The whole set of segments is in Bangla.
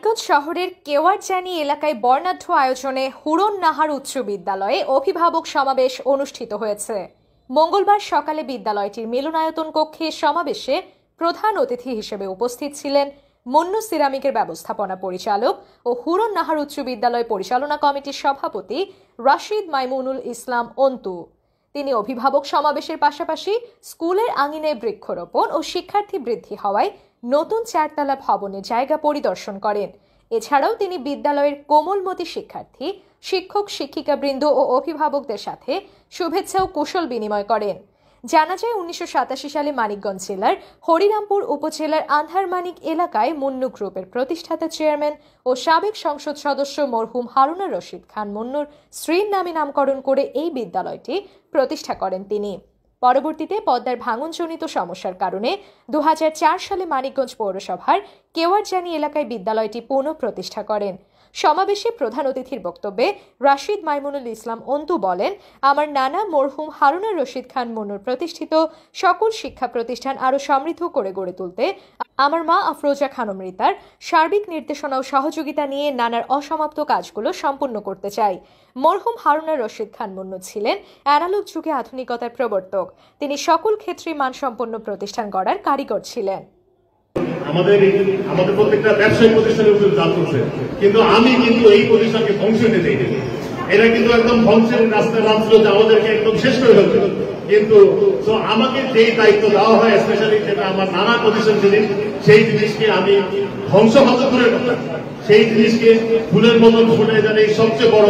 নারায়ণগঞ্জ শহরের কেওয়ারজানি এলাকায় বর্ণাঢ্য আয়োজনে হুরন নাহার উচ্চ বিদ্যালয়ে অভিভাবক সমাবেশ অনুষ্ঠিত হয়েছে। মঙ্গলবার সকালে বিদ্যালয়টির মিলনায়তন কক্ষে সমাবেশে প্রধান অতিথি হিসেবে উপস্থিত ছিলেন মুন্নু সিরামিকের ব্যবস্থাপনা পরিচালক ও হুরন নাহার উচ্চ বিদ্যালয় পরিচালনা কমিটির সভাপতি রাশিদ মাইমুনুল ইসলাম অন্তু। তিনি অভিভাবক সমাবেশের পাশাপাশি স্কুলের আঙিনায় বৃক্ষরোপণ ও শিক্ষার্থী বৃদ্ধি হওয়ায় নতুন চারতলা ভবনের জায়গা পরিদর্শন করেন। এছাড়াও তিনি বিদ্যালয়ের কোমলমতি শিক্ষার্থী, শিক্ষক শিক্ষিকাবৃন্দ ও অভিভাবকদের সাথে শুভেচ্ছা ও কুশল বিনিময় করেন। জানা যায় 1987 সালে মানিকগঞ্জ জেলার হরিরামপুর উপজেলার আন্ধারমানিক এলাকায় মুন্নু গ্রুপের প্রতিষ্ঠাতা চেয়ারম্যান ও সাবেক সংসদ সদস্য মরহুম হারুনুর রশিদ খান মুন্নুর স্ত্রীর নামে নামকরণ করে এই বিদ্যালয়টি প্রতিষ্ঠা করেন তিনি। পরবর্তীতে পদ্মার ভাঙনজনিত সমস্যার কারণে 2004 সালে মানিকগঞ্জ পৌরসভার কেওয়ারজানি এলাকায় বিদ্যালয়টি পুনঃপ্রতিষ্ঠা করেন। সমাবেশে প্রধান অতিথির বক্তব্যে রাশিদ মাইমুনুল ইসলাম অন্তু বলেন, আমার নানা মরহুম হারুনুর রশিদ খান মুন্নুর প্রতিষ্ঠিত সকল শিক্ষা প্রতিষ্ঠান আরও সমৃদ্ধ করে গড়ে তুলতে আমার মা আফরোজা খানম রিতার সার্বিক নির্দেশনা ও সহযোগিতা নিয়ে নানার অসমাপ্ত কাজগুলো সম্পূর্ণ করতে চাই। মরহুম হারুনুর রশিদ খান মুন্নু ছিলেন অ্যানালগ যুগে আধুনিকতার প্রবর্তক। তিনি সকল ক্ষেত্রে মানসম্পন্ন প্রতিষ্ঠান গড়ার কারিগর ছিলেন। আমাদের প্রত্যেকটা ব্যবসায়িক প্রতিষ্ঠানের উপর চাপ করছে, কিন্তু আমি কিন্তু এই প্রতিষ্ঠানকে ধ্বংস হতে দেইনি। এরা কিন্তু একদম ধ্বংসের রাস্তায় নামছিল যে আমাদেরকে একদম শেষ করে ফেলছিল। কিন্তু আমাকে যেই দায়িত্ব দেওয়া হয়, স্পেশালি যেটা আমার নানা প্রতিষ্ঠান জিনিস, সেই জিনিসকে আমি ধ্বংস হতে করে সেই জিনিসকে ফুলের মতন ফুটে জানি সবচেয়ে বড়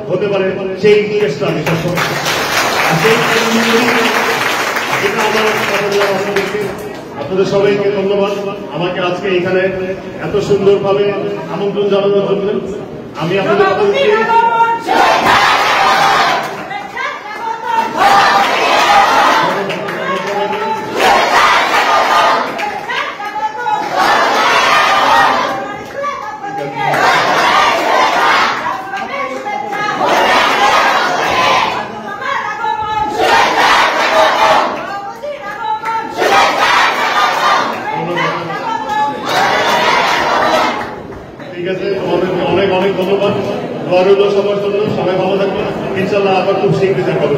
হতে পারে, সেই চেষ্টা আমি এটা আমার আপনাদের সবাইকে ধন্যবাদ আমাকে আজকে এখানে এত সুন্দরভাবে আমন্ত্রণ জানানোর জন্য। আমি আপনাদের অনেক অনেক ধন্যবাদ। দোয়া রইল সবার জন্য। সবাই ভালো থাকবেন, ইনশাল্লাহ আবার খুব শীঘ্রই দেখা হবে।